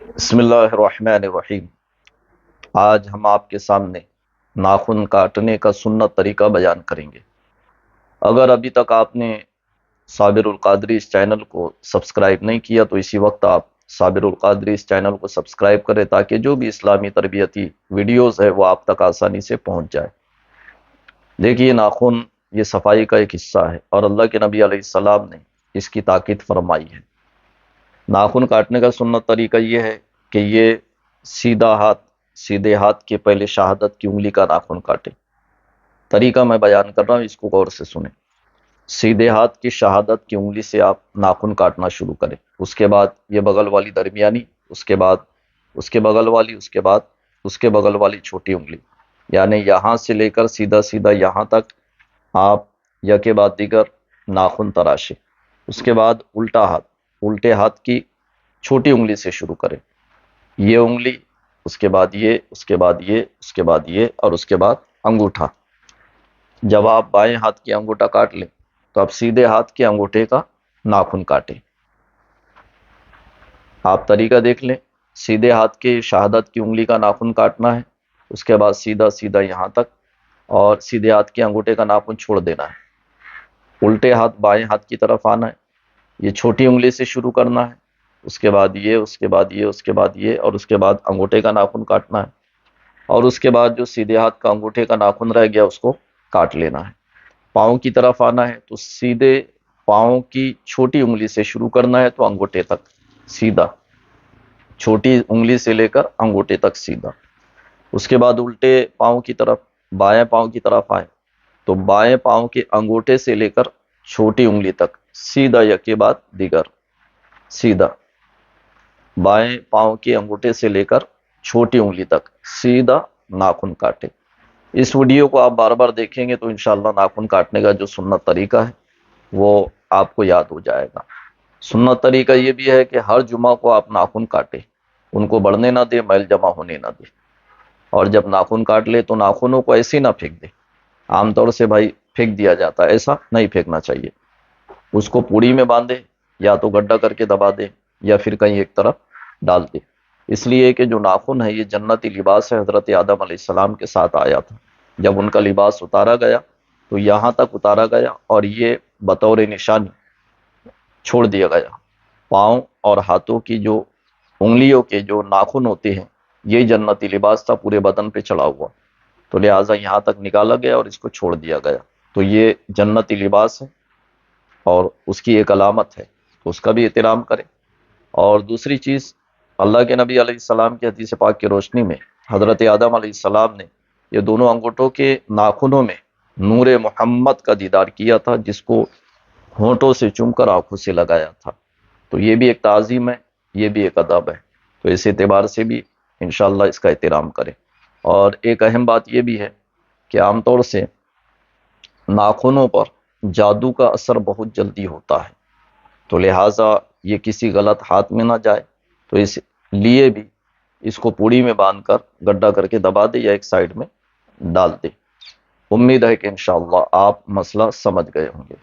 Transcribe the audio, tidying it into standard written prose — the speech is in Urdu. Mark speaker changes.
Speaker 1: بسم اللہ الرحمن الرحیم۔ آج ہم آپ کے سامنے ناخن کاٹنے کا سنت طریقہ بیان کریں گے۔ اگر ابھی تک آپ نے صابر القادری اس چینل کو سبسکرائب نہیں کیا تو اسی وقت آپ صابر القادری اس چینل کو سبسکرائب کریں تاکہ جو بھی اسلامی تربیتی ویڈیوز ہے وہ آپ تک آسانی سے پہنچ جائے۔ دیکھیے، ناخن یہ صفائی کا ایک حصہ ہے اور اللہ کے نبی علیہ السلام نے اس کی تاکید فرمائی ہے۔ ناخن کاٹنے کا سنت طریقہ یہ ہے کہ یہ سیدھے ہاتھ کے پہلے شہادت کی انگلی کا ناخن کاٹے۔ طریقہ میں بیان کر رہا ہوں، اس کو غور سے سنیں۔ سیدھے ہاتھ کی شہادت کی انگلی سے آپ ناخن کاٹنا شروع کریں، اس کے بعد یہ بغل والی درمیانی، اس کے بعد اس کے بغل والی، اس کے بعد اس کے بغل والی چھوٹی انگلی، یعنی یہاں سے لے کر سیدھا سیدھا یہاں تک آپ یکے بعد دیگر ناخن تراشیں۔ اس کے بعد الٹے ہاتھ کی چھوٹی انگلی سے شروع کریں، یہ انگلی، اس کے بعد یہ، اس کے بعد یہ، اس کے بعد یہ، اور اس کے بعد انگوٹھا۔ جب آپ بائیں ہاتھ کی انگوٹھا کاٹ لیں تو آپ سیدھے ہاتھ کے انگوٹھے کا ناخن کاٹیں۔ آپ طریقہ دیکھ لیں، سیدھے ہاتھ کے شہادت کی انگلی کا ناخن کاٹنا ہے، اس کے بعد سیدھا سیدھا یہاں تک، اور سیدھے ہاتھ کے انگوٹھے کا ناخن چھوڑ دینا ہے۔ الٹے ہاتھ بائیں ہاتھ کی طرف آنا ہے، یہ چھوٹی انگلی سے شروع کرنا ہے، اس کے بعد یہ، اس کے بعد یہ، اس کے بعد یہ، اور اس کے بعد انگوٹھے کا ناخن کاٹنا ہے، اور اس کے بعد جو سیدھے ہاتھ کا انگوٹھے کا ناخن رہ گیا اس کو کاٹ لینا ہے۔ پاؤں کی طرف آنا ہے تو سیدھے پاؤں کی چھوٹی انگلی سے شروع کرنا ہے تو انگوٹھے تک سیدھا، چھوٹی انگلی سے لے کر انگوٹھے تک سیدھا۔ اس کے بعد الٹے پاؤں کی طرف، بائیں پاؤں کی طرف آئے تو بائیں پاؤں کے انگوٹھے سے لے کر چھوٹی انگلی تک سیدھا یکے بعد دیگر سیدھا، بائیں پاؤں کے انگوٹھے سے لے کر چھوٹی انگلی تک سیدھا ناخن کاٹے۔ اس ویڈیو کو آپ بار بار دیکھیں گے تو انشاءاللہ ناخن کاٹنے کا جو سنت طریقہ ہے وہ آپ کو یاد ہو جائے گا۔ سنت طریقہ یہ بھی ہے کہ ہر جمعہ کو آپ ناخن کاٹیں، ان کو بڑھنے نہ دیں، میل جمع ہونے نہ دیں، اور جب ناخن کاٹ لے تو ناخنوں کو ایسے نہ پھینک دیں۔ عام طور سے بھائی پھینک دیا جاتا ہے، ایسا نہیں پھینکنا چاہیے۔ اس کو پوڑی میں باندھے یا تو گڈھا کر کے دبا دیں یا پھر کہیں ایک طرف ڈال دیں، اس لیے کہ جو ناخن ہے یہ جنتی لباس ہے، حضرت آدم علیہ السلام کے ساتھ آیا تھا۔ جب ان کا لباس اتارا گیا تو یہاں تک اتارا گیا اور یہ بطور نشانی چھوڑ دیا گیا۔ پاؤں اور ہاتھوں کی جو انگلیوں کے جو ناخن ہوتے ہیں یہ جنتی لباس تھا، پورے بدن پہ چڑھا ہوا، تو لہٰذا یہاں تک نکالا گیا اور اس کو چھوڑ دیا گیا۔ تو یہ جنتی لباس ہے اور اس کی ایک علامت ہے، تو اس کا بھی احترام کریں۔ اور دوسری چیز، اللہ کے نبی علیہ السلام کی حدیث پاک کی روشنی میں حضرت آدم علیہ السلام نے یہ دونوں انگوٹھوں کے ناخنوں میں نور محمد کا دیدار کیا تھا، جس کو ہونٹوں سے چوم کر آنکھوں سے لگایا تھا۔ تو یہ بھی ایک تعظیم ہے، یہ بھی ایک ادب ہے، تو اس اعتبار سے بھی انشاءاللہ اس کا احترام کریں۔ اور ایک اہم بات یہ بھی ہے کہ عام طور سے ناخنوں پر جادو کا اثر بہت جلدی ہوتا ہے، تو لہٰذا یہ کسی غلط ہاتھ میں نہ جائے، تو اس لیے بھی اس کو پوڑی میں باندھ کر گڈھا کر کے دبا دے یا ایک سائیڈ میں ڈال دے۔ امید ہے کہ انشاءاللہ آپ مسئلہ سمجھ گئے ہوں گے۔